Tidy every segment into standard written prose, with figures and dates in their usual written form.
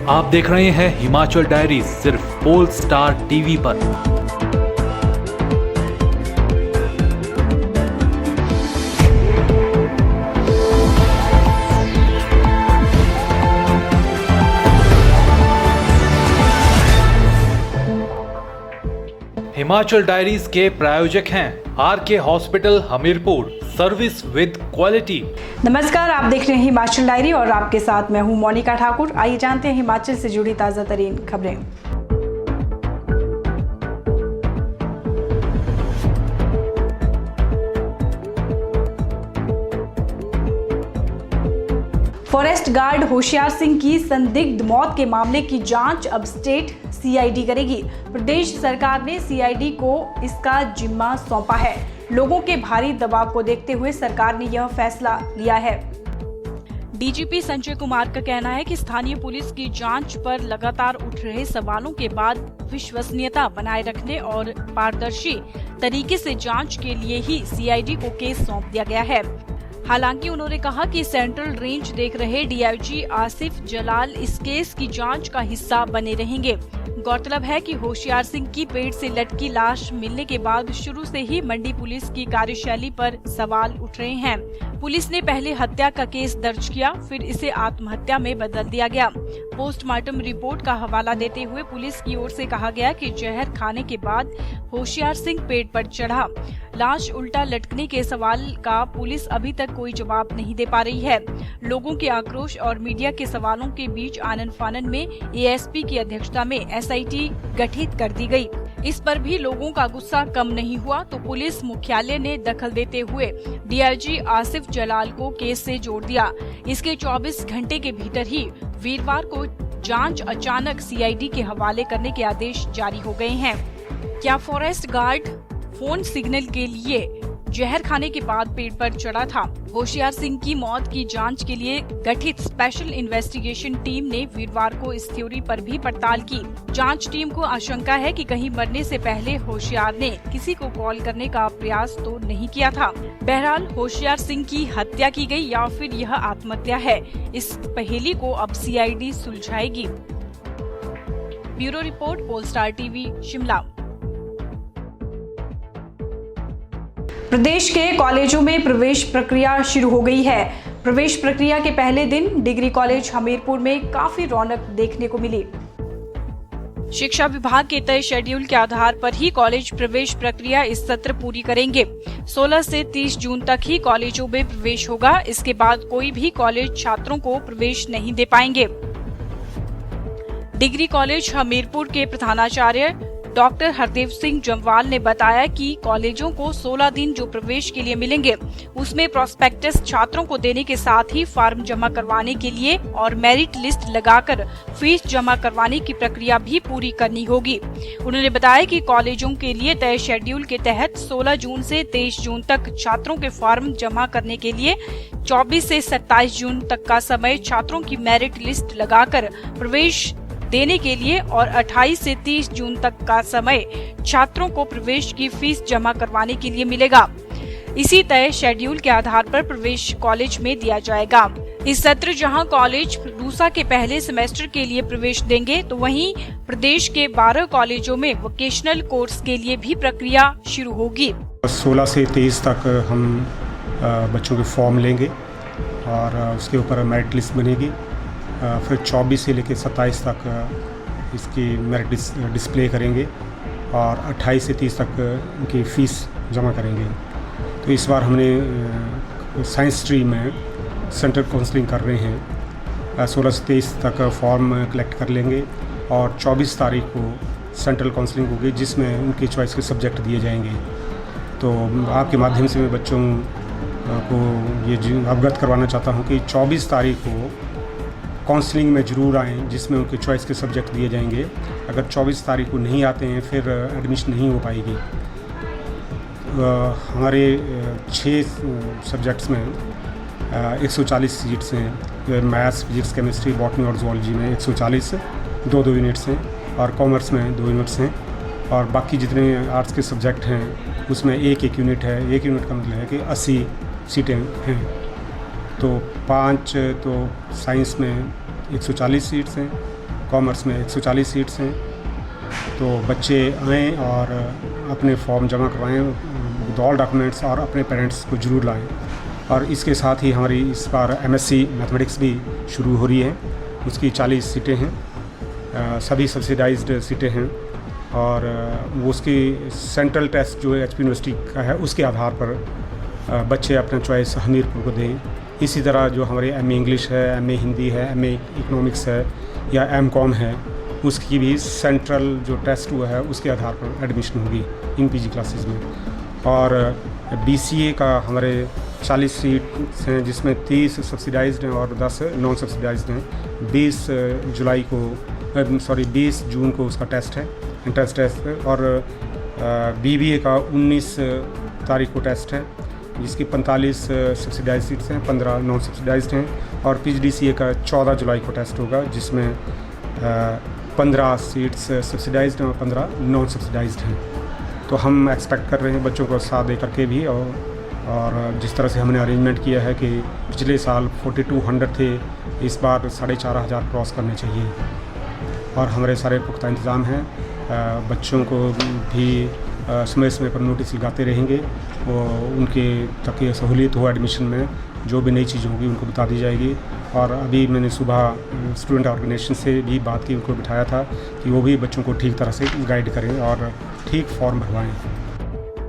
आप देख रहे हैं हिमाचल डायरी सिर्फ पोल स्टार टीवी पर। हिमाचल डायरीज के प्रायोजक हैं RK hospital Hamirpur, service with quality. नमस्कार, आप देख रहे हैं हिमाचल डायरी और आपके साथ मैं हूं मोनिका ठाकुर। आइए जानते हैं हिमाचल से जुड़ी ताजा तरीन खबरें। फॉरेस्ट गार्ड होशियार सिंह की संदिग्ध मौत के मामले की जांच अब स्टेट सीआईडी करेगी। प्रदेश सरकार ने सीआईडी को इसका जिम्मा सौंपा है। लोगों के भारी दबाव को देखते हुए सरकार ने यह फैसला लिया है। डीजीपी संजय कुमार का कहना है कि स्थानीय पुलिस की जांच पर लगातार उठ रहे सवालों के बाद विश्वसनीयता बनाए रखने और पारदर्शी तरीके से जांच के लिए ही सीआईडी को केस सौंप दिया गया है। हालांकि उन्होंने कहा कि सेंट्रल रेंज देख रहे डीआईजी आसिफ जलाल इस केस की जांच का हिस्सा बने रहेंगे। गौरतलब है कि होशियार सिंह की पेट से लटकी लाश मिलने के बाद शुरू से ही मंडी पुलिस की कार्यशैली पर सवाल उठ रहे हैं। पुलिस ने पहले हत्या का केस दर्ज किया, फिर इसे आत्महत्या में बदल दिया गया। पोस्टमार्टम रिपोर्ट का हवाला देते हुए पुलिस की ओर से कहा गया कि जहर खाने के बाद होशियार सिंह पेट पर चढ़ा। लाश उल्टा लटकने के सवाल का पुलिस अभी तक कोई जवाब नहीं दे पा रही है। लोगों के आक्रोश और मीडिया के सवालों के बीच आनन फानन में एएसपी की अध्यक्षता में एसआईटी गठित कर दी गई। इस पर भी लोगों का गुस्सा कम नहीं हुआ तो पुलिस मुख्यालय ने दखल देते हुए डीआईजी आसिफ जलाल को केस से जोड़ दिया। इसके 24 घंटे के भीतर ही वीरवार को जांच अचानक सीआईडी के हवाले करने के आदेश जारी हो गए हैं। क्या फॉरेस्ट गार्ड फोन सिग्नल के लिए जहर खाने के बाद पेट पर चढ़ा था? होशियार सिंह की मौत की जांच के लिए गठित स्पेशल इन्वेस्टिगेशन टीम ने वीरवार को इस थ्योरी पर भी पड़ताल की। जांच टीम को आशंका है कि कहीं मरने से पहले होशियार ने किसी को कॉल करने का प्रयास तो नहीं किया था। बहरहाल होशियार सिंह की हत्या की गई या फिर यह आत्महत्या है, इस पहेली को अब सीआईडी सुलझाएगी। Bureau report, pole star TV, Shimla. प्रदेश के कॉलेजों में प्रवेश प्रक्रिया शुरू हो गई है। प्रवेश प्रक्रिया के पहले दिन डिग्री कॉलेज हमीरपुर में काफी रौनक देखने को मिली। शिक्षा विभाग के तय शेड्यूल के आधार पर ही कॉलेज प्रवेश प्रक्रिया इस सत्र पूरी करेंगे। 16 से 30 जून तक ही कॉलेजों में प्रवेश होगा। इसके बाद कोई भी कॉलेज छात्रों को प्रवेश नहीं दे पाएंगे। डिग्री कॉलेज हमीरपुर के प्रधानाचार्य डॉक्टर हरदेव सिंह जम्वाल ने बताया कि कॉलेजों को 16 दिन जो प्रवेश के लिए मिलेंगे उसमें प्रोस्पेक्टस छात्रों को देने के साथ ही फॉर्म जमा करवाने के लिए और मेरिट लिस्ट लगाकर फीस जमा करवाने की प्रक्रिया भी पूरी करनी होगी। उन्होंने बताया कि कॉलेजों के लिए तय शेड्यूल के तहत 16 जून से 23 जून तक छात्रों के फॉर्म जमा करने के लिए 24 से 27 जून तक का समय छात्रों की मेरिट लिस्ट लगाकर प्रवेश देने के लिए और 28 से 30 जून तक का समय छात्रों को प्रवेश की फीस जमा करवाने के लिए मिलेगा। इसी तय शेड्यूल के आधार पर प्रवेश कॉलेज में दिया जाएगा। इस सत्र जहां कॉलेज रूसा के पहले सेमेस्टर के लिए प्रवेश देंगे तो वहीं प्रदेश के 12 कॉलेजों में वोकेशनल कोर्स के लिए भी प्रक्रिया शुरू होगी। 16 से 23 तक हम बच्चों के फॉर्म लेंगे और उसके ऊपर मेरिट लिस्ट बनेगी। फिर 24 से लेकर 27 तक इसकी मेरिट डिस्प्ले करेंगे और 28 से 30 तक उनकी फ़ीस जमा करेंगे। तो इस बार हमने साइंस स्ट्रीम में सेंट्रल काउंसलिंग कर रहे हैं। 16 से 23 तक फॉर्म कलेक्ट कर लेंगे और 24 तारीख को सेंट्रल काउंसलिंग होगी जिसमें उनकी चॉइस के सब्जेक्ट दिए जाएंगे। तो आपके माध्यम से मैं बच्चों को ये अवगत करवाना चाहता हूँ कि 24 तारीख को काउंसलिंग में ज़रूर आएँ जिसमें उनके चॉइस के सब्जेक्ट दिए जाएंगे। अगर 24 तारीख को नहीं आते हैं फिर एडमिशन नहीं हो पाएगी। हमारे 6 सब्जेक्ट्स में 140 सीट्स हैं। मैथ्स, फिजिक्स, केमिस्ट्री, बॉटनी और जूलॉजी में 140 2 यूनिट्स हैं और कॉमर्स में 2 यूनिट्स हैं और बाकी जितने आर्ट्स के सब्जेक्ट हैं उसमें एक यूनिट है। 1 यूनिट का मतलब है कि 80 सीटें हैं। तो 5 तो साइंस में 140 सीट्स हैं कॉमर्स में 140 सीट्स हैं। तो बच्चे आएँ और अपने फॉर्म जमा करवाएँ विद ऑल डॉक्यूमेंट्स और अपने पेरेंट्स को ज़रूर लाएँ। और इसके साथ ही हमारी इस बार MSc मैथमेटिक्स भी शुरू हो रही है, उसकी 40 सीटें हैं, सभी सब्सिडाइज्ड सीटें हैं। और वो उसकी सेंट्रल टेस्ट जो HP यूनिवर्सिटी का है उसके आधार पर बच्चे अपना चॉइस हमीरपुर को दें। इसी तरह जो हमारे MA इंग्लिश है, MA हिंदी है, MA इकोनॉमिक्स है या MCOM है, उसकी भी सेंट्रल जो टेस्ट हुआ है उसके आधार पर एडमिशन होगी इन PG क्लासेस में। और BCA का हमारे 40 सीट्स हैं, जिसमें 30 सब्सिडाइज्ड हैं और 10 नॉन सब्सिडाइज्ड हैं। 20 जून को उसका टेस्ट है, एंट्रेंस टेस्ट है। और BBA का 19 तारीख को टेस्ट है, जिसकी 45 सब्सिडाइज सीट्स हैं, 15 नॉन सब्सिडाइज्ड हैं। और PGDCA का 14 जुलाई को टेस्ट होगा, जिसमें 15 सीट्स सब्सिडाइज्ड हैं और 15 नॉन सब्सिडाइज्ड हैं। तो हम एक्सपेक्ट कर रहे हैं बच्चों को साथ दे करके भी, और जिस तरह से हमने अरेंजमेंट किया है कि पिछले साल 4200 थे, इस बार 4500 क्रॉस करने चाहिए। और हमारे सारे पुख्ता इंतज़ाम हैं। बच्चों को भी समय समय पर नोटिस लगाते रहेंगे, वो उनके तक ये सहूलियत हो एडमिशन में, जो भी नई चीज़ होगी उनको बता दी जाएगी। और अभी मैंने सुबह स्टूडेंट ऑर्गेनाइजेशन से भी बात की, उनको बिठाया था कि वो भी बच्चों को ठीक तरह से गाइड करें और ठीक फॉर्म भरवाएं।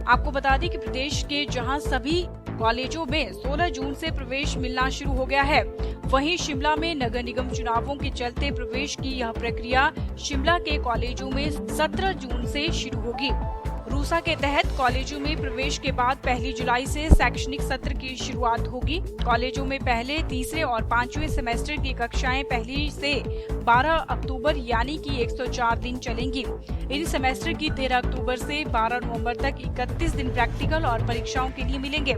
आपको बता दें कि प्रदेश के जहां सभी कॉलेजों में 16 जून से प्रवेश मिलना शुरू हो गया है, वहीं शिमला में नगर निगम चुनावों के चलते प्रवेश की यह प्रक्रिया शिमला के कॉलेजों में 17 जून से शुरू होगी। रूसा के तहत कॉलेजों में प्रवेश के बाद 1 जुलाई से शैक्षणिक सत्र की शुरुआत होगी। कॉलेजों में पहले, तीसरे और 5वें सेमेस्टर की कक्षाएं 1 से 12 अक्टूबर यानी कि 104 दिन चलेंगी। इन सेमेस्टर की 13 अक्टूबर से 12 नवंबर तक 31 दिन प्रैक्टिकल और परीक्षाओं के लिए मिलेंगे।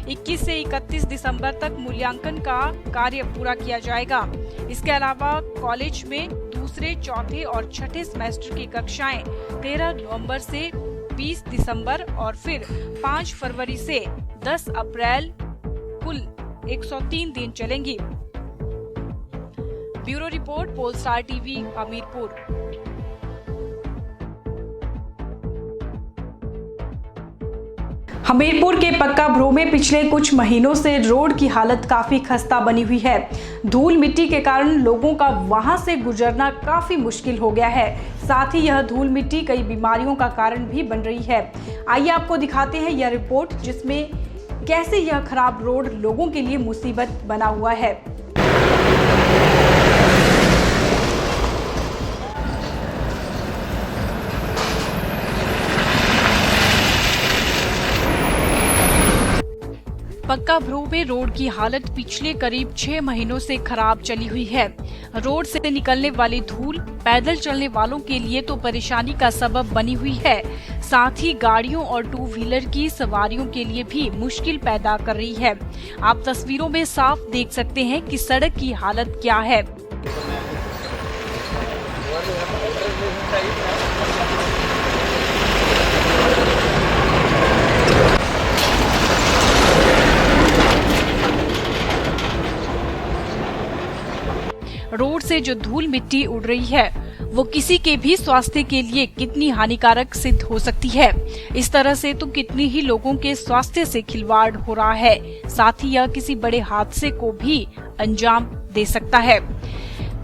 21 से 31 दिसंबर तक मूल्यांकन का कार्य पूरा किया जाएगा। इसके अलावा कॉलेज में दूसरे, चौथे और छठे सेमेस्टर की कक्षाएं 13 नवंबर से 20 दिसंबर और फिर 5 फरवरी से 10 अप्रैल कुल 103 दिन चलेंगी। Bureau report, pole star TV, Hamirpur. Hamirpur के पक्का भ्रो में पिछले कुछ महीनों से रोड की हालत काफी खस्ता बनी हुई है। धूल मिट्टी के कारण लोगों का वहां से गुजरना काफी मुश्किल हो गया है। साथ ही यह धूल मिट्टी कई बीमारियों का कारण भी बन रही है। आइए आपको दिखाते हैं यह रिपोर्ट, जिसमें कैसे यह खराब रोड लोगों के लिए मुसीबत बना हुआ है। पक्का भ्रो में रोड की हालत पिछले करीब 6 महीनों से खराब चली हुई है। रोड से निकलने वाली धूल पैदल चलने वालों के लिए तो परेशानी का सबब बनी हुई है, साथ ही गाड़ियों और 2 व्हीलर की सवारियों के लिए भी मुश्किल पैदा कर रही है। आप तस्वीरों में साफ देख सकते हैं कि सड़क की हालत क्या है। रोड से जो धूल मिट्टी उड़ रही है वो किसी के भी स्वास्थ्य के लिए कितनी हानिकारक सिद्ध हो सकती है। इस तरह से तो कितनी ही लोगों के स्वास्थ्य से खिलवाड़ हो रहा है, साथ ही यह किसी बड़े हादसे को भी अंजाम दे सकता है।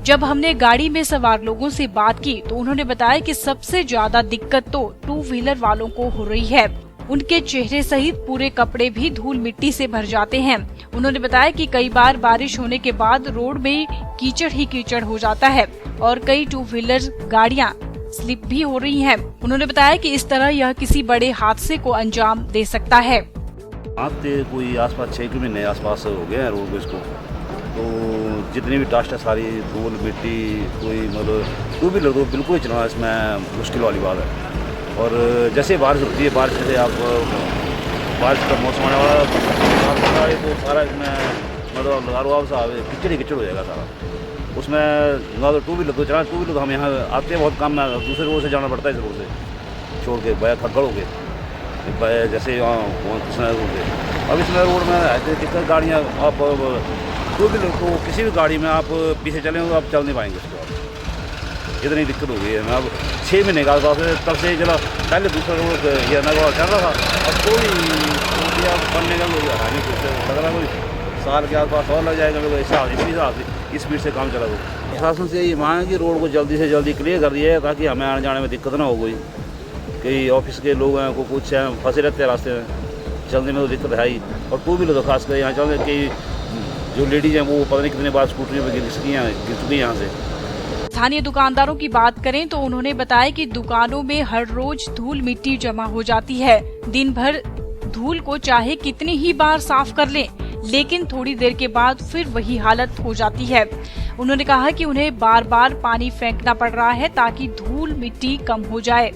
जब हमने गाड़ी में सवार लोगों से बात की तो उन्होंने बताया कि सबसे ज्यादा दिक्कत तो 2 व्हीलर वालों को हो रही है। उनके चेहरे सहित पूरे कपड़े भी धूल मिट्टी से भर जाते हैं। उन्होंने बताया कि कई बार बारिश होने के बाद रोड में कीचड़ ही कीचड़ हो जाता है और कई 2 व्हीलर गाड़ियां स्लिप भी हो रही हैं। उन्होंने बताया कि इस तरह यह किसी बड़े हादसे को अंजाम दे सकता है। आते कोई आसपास 6 महीने आसपास हो गए हैं रोड इसको, तो जितनी भी डस्ट है सारी धूल मिट्टी, कोई मतलब 2 व्हीलर तो बिल्कुल ही चलाना इसमें मुश्किल वाली बात है। और जैसे बारिश होती है, बारिश से आप बारिश का मौसम आने वाला तो सारा इसमें मतलब लगा लो आप साहब कीचड़ ही कीचड़ हो जाएगा सारा। उसमें ना तो 2 व्हीलर तो चलाना, 2 व्हीलर तो हम यहाँ आते हैं बहुत कम ना, दूसरे रोड से जाना पड़ता है इस रोड से छोड़ के बाया खड़गड़ हो गए जैसे कृष्णा रोड से। अब इसमें रोड में कितनी गाड़ियाँ आप 2 व्हीलर तो किसी भी गाड़ी में आप पीछे चलें तो आप चल नहीं पाएंगे उसको। इतनी दिक्कत हो गई है। मैं अब 6 महीने का आसपास तब से चला, पहले दूसरा रोड ये नगवा चल रहा था, अब कोई बनने का कोई आ नहीं, कुछ लग रहा कोई साल के आसपास और लग जाएगा। मेरे को इसी हिसाब से स्पीड से काम चला वो। प्रशासन से यही मांग है कि रोड को जल्दी से जल्दी क्लियर कर दिया है, ताकि हमें आने जाने में दिक्कत ना हो कोई। कई ऑफिस के लोग हैं को कुछ हैं फंसे रहते हैं रास्ते में, चलने में तो दिक्कत है ही। और टू व्हीलर तो खास कर यहाँ चलने की जो लेडीज़ हैं वो पता नहीं कितने बार स्कूटरी में गिर चुकी हैं यहाँ से। स्थानीय दुकानदारों की बात करें तो उन्होंने बताया कि दुकानों में हर रोज धूल मिट्टी जमा हो जाती है। दिन भर धूल को चाहे कितनी ही बार साफ कर लें, लेकिन थोड़ी देर के बाद फिर वही हालत हो जाती है। उन्होंने कहा कि उन्हें बार बार पानी फेंकना पड़ रहा है ताकि धूल मिट्टी कम हो जाए।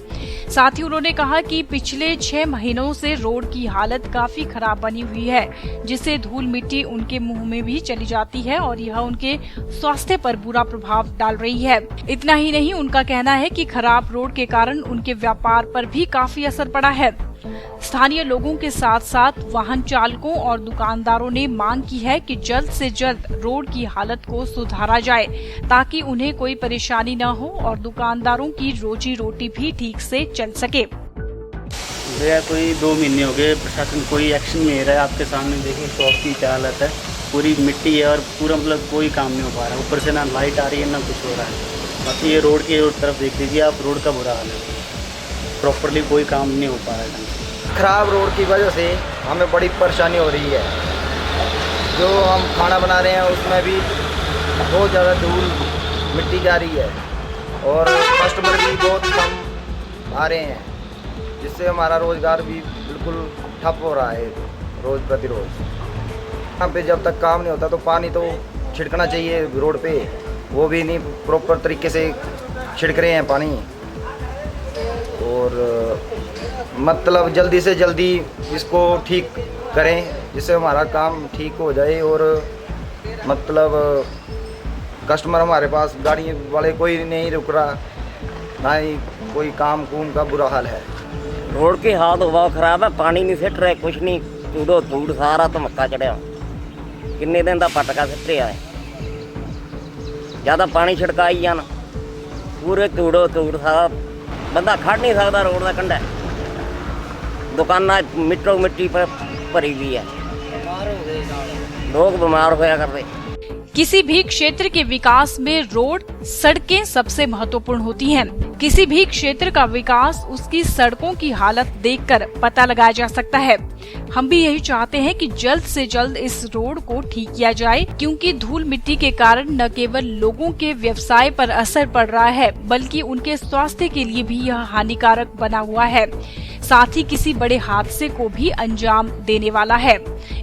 साथ ही उन्होंने कहा कि पिछले 6 महीनों से रोड की हालत काफी खराब बनी हुई है, जिससे धूल मिट्टी उनके मुंह में भी चली जाती है और यह उनके स्वास्थ्य पर बुरा प्रभाव डाल रही है। इतना ही नहीं, उनका कहना है कि खराब रोड के कारण उनके व्यापार पर भी काफी असर पड़ा है। स्थानीय लोगों के साथ साथ वाहन चालकों और दुकानदारों ने मांग की है कि जल्द से जल्द रोड की हालत को सुधारा जाए, ताकि उन्हें कोई परेशानी न हो और दुकानदारों की रोजी रोटी भी ठीक से चल सके। भैया कोई 2 महीने हो गए, प्रशासन कोई एक्शन नहीं ले रहा है। आपके सामने देखिए शॉप की क्या हालत है, पूरी मिट्टी है और पूरा मतलब कोई काम नहीं हो पा रहा है। ऊपर से ना लाइट आ रही है ना कुछ हो रहा है। बाकी ये रोड की तरफ देख लीजिए आप, रोड का बुरा हाल है, प्रॉपरली कोई काम नहीं हो पा रहा है। खराब रोड की वजह से हमें बड़ी परेशानी हो रही है। जो हम खाना बना रहे हैं उसमें भी बहुत ज़्यादा धूल मिट्टी जा रही है और कस्टमर भी बहुत कम आ रहे हैं, जिससे हमारा रोज़गार भी बिल्कुल ठप हो रहा है रोज़ प्रतिरोज़। यहाँ पे जब तक काम नहीं होता तो पानी तो छिड़कना चाहिए रोड पे, वो भी नहीं प्रॉपर तरीके से छिड़क रहे हैं पानी। और मतलब जल्दी से जल्दी इसको ठीक करें, जिससे हमारा काम ठीक हो जाए और मतलब कस्टमर हमारे पास गाड़ी वाले कोई नहीं रुक रहा, ना ही कोई काम कूम का बुरा हाल है। रोड की हालत बहुत खराब है, पानी नहीं सिट रहा, कुछ नहीं, धूड़ो धूड़ सारा तो मक्का चढ़िया। किन्ने दिन का पटका सिट रहा है, ज़्यादा पानी छिड़काई जाना, पूरे धूड़ो धूड़ सारा, बंदा खड़ नहीं सकता रोड का कंढा। दुकाना मिट्टो मिट्टी पर भरी हुई है, लोग बीमार होया करते। किसी भी क्षेत्र के विकास में रोड, सड़कें सबसे महत्वपूर्ण होती हैं। किसी भी क्षेत्र का विकास उसकी सड़कों की हालत देखकर पता लगाया जा सकता है। हम भी यही चाहते हैं कि जल्द से जल्द इस रोड को ठीक किया जाए, क्योंकि धूल मिट्टी के कारण न केवल लोगों के व्यवसाय पर असर पड़ रहा है, बल्कि उनके स्वास्थ्य के लिए भी यह हानिकारक बना हुआ है। साथ ही किसी बड़े हादसे को भी अंजाम देने वाला है।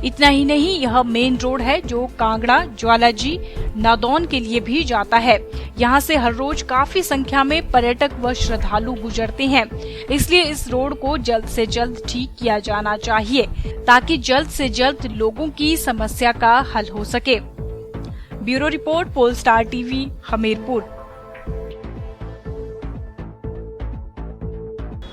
इतना ही नहीं, यह मेन रोड है जो कांगड़ा, ज्वालाजी, नादौन के लिए भी जाता है। यहाँ से हर रोज काफी संख्या में पर्यटक व श्रद्धालु गुजरते हैं। इसलिए इस रोड को जल्द से जल्द ठीक किया जाना चाहिए, ताकि जल्द से जल्द लोगों की समस्या का हल हो सके। Bureau report, pole star TV, Hamirpur.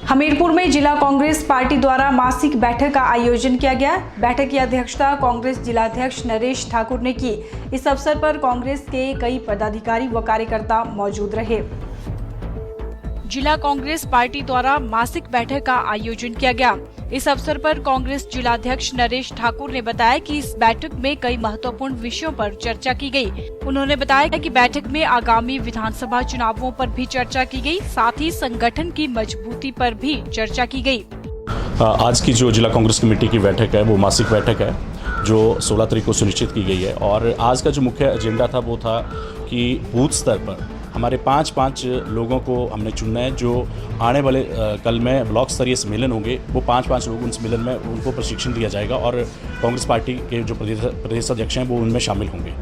Hamirpur में जिला कांग्रेस पार्टी द्वारा मासिक बैठक का आयोजन किया गया। बैठक की अध्यक्षता कांग्रेस जिलाध्यक्ष नरेश ठाकुर ने की। इस अवसर पर कांग्रेस के कई पदाधिकारी व कार्यकर्ता मौजूद रहे। जिला कांग्रेस पार्टी द्वारा मासिक बैठक का आयोजन किया गया। इस अवसर पर कांग्रेस जिलाध्यक्ष नरेश ठाकुर ने बताया कि इस बैठक में कई महत्वपूर्ण विषयों पर चर्चा की गई। उन्होंने बताया कि बैठक में आगामी विधानसभा चुनावों पर भी चर्चा की गई, साथ ही संगठन की मजबूती पर भी चर्चा की गई। आज की जो जिला कांग्रेस कमेटी की बैठक है वो मासिक बैठक है, जो 16 तारीख को सुनिश्चित की गई है। और आज का जो मुख्य एजेंडा था वो था कि बूथ स्तर पर हमारे 5 लोगों को हमने चुनना है, जो आने वाले कल में ब्लॉक स्तरीय सम्मेलन होंगे, वो 5 लोग उन सम्मेलन में उनको प्रशिक्षण दिया जाएगा और कांग्रेस पार्टी के जो प्रदेश अध्यक्ष हैं वो उनमें शामिल होंगे।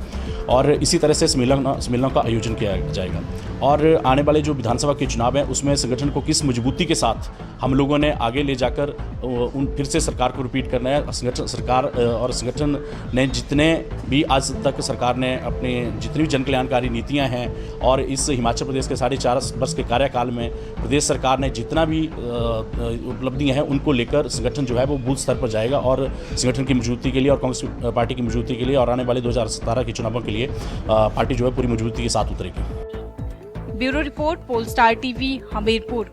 और इसी तरह से सम्मेलनों का आयोजन किया जाएगा। और आने वाले जो विधानसभा के चुनाव हैं उसमें संगठन को किस मजबूती के साथ हम लोगों ने आगे ले जाकर फिर से सरकार को रिपीट करना है। सरकार और संगठन ने जितने भी आज तक सरकार ने अपने जितनी भी जन कल्याणकारी नीतियां हैं और इस हिमाचल प्रदेश के 4.5 वर्ष के कार्यकाल में प्रदेश सरकार ने जितना भी उपलब्धियां हैं उनको लेकर संगठन जो है वो बूथ स्तर पर जाएगा और संगठन की मजबूती के लिए और कांग्रेस पार्टी की मजबूती के लिए और आने वाले 2017 के चुनावों के लिए पार्टी जो है पूरी मजबूती के साथ उतरेगी। Bureau report, pole star TV, Hamirpur.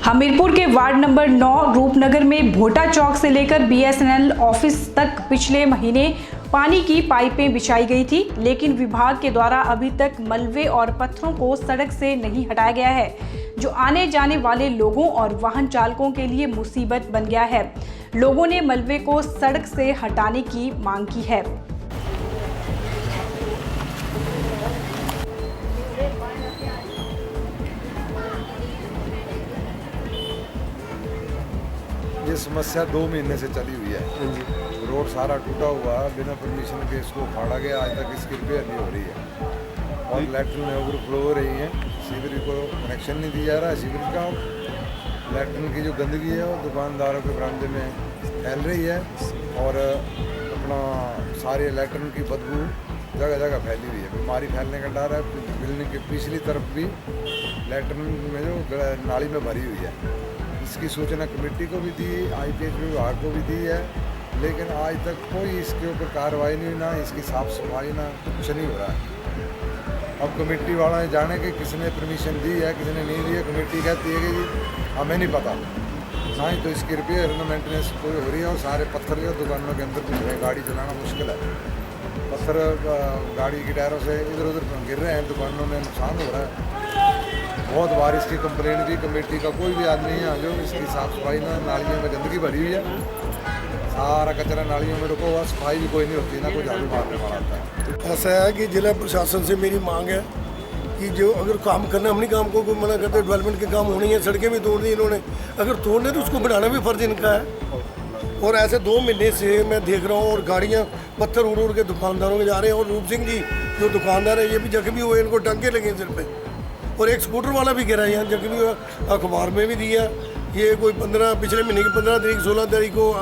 Hamirpur के वार्ड नंबर 9 रूपनगर में भोटा चौक से लेकर BSNL ऑफिस तक पिछले महीने पानी की पाइपें बिछाई गई थी, लेकिन विभाग के द्वारा अभी तक मलबे और पत्थरों को सड़क से नहीं हटाया गया है, जो आने जाने वाले लोगों और वाहन चालकों के लिए मुसीबत बन गया है। लोगों ने मलबे को सड़क से हटाने की मांग की है। ये समस्या 2 महीने से चली हुई है। रोड सारा टूटा हुआ है, बिना परमिशन के इसको उखाड़ा गया, आज तक इसकी रिपेयर नहीं हो रही है। और लैट्रिन में ओवरफ्लो हो रही है, सीवरेज को कनेक्शन नहीं दिया जा रहा है सीवरेज का। लैट्रिन की जो गंदगी है वो दुकानदारों के बरामदे में फैल रही है और अपना सारे लैट्रिन की बदबू जगह जगह फैली हुई है। बीमारी फैलने का डर है। बिल्डिंग की पिछली तरफ भी लैट्रिन में जो नाली में भरी हुई है, इसकी सूचना कमेटी को भी दी, IPH विभाग को भी दी है, लेकिन आज तक कोई इसके ऊपर कार्रवाई नहीं, ना इसकी साफ सफाई, ना कुछ नहीं हो रहा है। अब कमेटी वाला जाने कि किसने परमिशन दी है, किसने नहीं दी है। कमेटी कहती है कि जी हमें नहीं पता, ना ही तो इसकी रिपेयर ना मेंटेनेंस कोई हो रही है। और सारे पत्थर जो दुकानों के अंदर घुस रहे हैं, गाड़ी चलाना मुश्किल है। पत्थर गाड़ी के टायरों से इधर उधर गिर रहे हैं, दुकानों में नुकसान हो रहा है। बहुत बार इसकी कंप्लेंट भी, कमेटी का कोई भी आदमी है जो इसकी साफ़ सफाई ना, नालियों में गंदगी भरी हुई है, सारा कचरा नालियों में रुका हुआ, सफाई भी कोई नहीं होती, ना कोई झाड़ू मारने वाला आता है। ऐसा है कि जिला प्रशासन से मेरी मांग है कि जो अगर काम करना, हम नहीं काम को कोई मना करते, डेवलपमेंट के काम होनी है, सड़कें भी तोड़ दी इन्होंने, अगर तोड़ने तो उसको बनाना भी फर्ज इनका है। और ऐसे 2 महीने से मैं देख रहा हूँ और गाड़ियाँ पत्थर उड़ उड़ के दुकानदारों के जा रहे हैं। और रूप सिंह जी जो दुकानदार है ये भी जख्मी हुए, इनको टंके लगे सिर पे। और एक स्कूटर वाला भी गिरा है यहाँ, जख्मी हुआ, अखबार में भी दिया। ये कोई पिछले महीने की 15 तारीख 16 तारीख को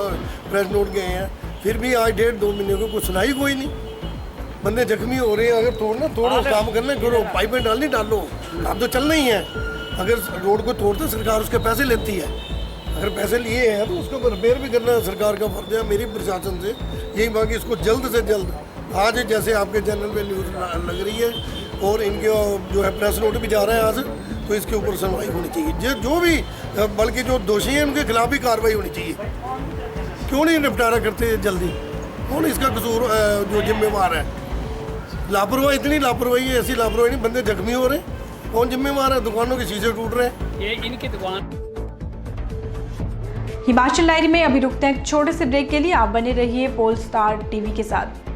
प्रेस नोट गए हैं, फिर भी आज 1.5-2 महीने को कुछ सुनाई कोई नहीं। बंदे जख्मी हो रहे हैं, अगर तोड़ना तोड़ो, काम करना करो, पाइपें डालनी डालो, काम तो चलना ही है। अगर रोड को तोड़ते सरकार उसके पैसे लेती है, अगर पैसे लिए हैं तो उसको रिपेयर भी करना सरकार का फर्ज है। मेरी प्रशासन से यही मांग कि इसको जल्द से जल्द, आज जैसे आपके चैनल पे न्यूज़ लग रही है और इनके जो है प्रेस नोट भी जा रहा है आज, तो इसके ऊपर सुनवाई होनी चाहिए। जो भी, बल्कि जो दोषी हैं उनके खिलाफ भी कार्रवाई होनी चाहिए। क्यों नहीं निपटारा करते जल्दी? कौन इसका कसूर जो जिम्मेवार है? लापरवाही, इतनी लापरवाही है, ऐसी लापरवाही नहीं, बंदे जख्मी हो रहे हैं, कौन जिम्मेवार है? दुकानों के शीशे टूट रहे हैं, ये इनकी दुकान। हिमाचल डायरी में अभी रुकते हैं एक छोटे से ब्रेक के लिए। आप बने रहिए पोलस्टार टीवी के साथ।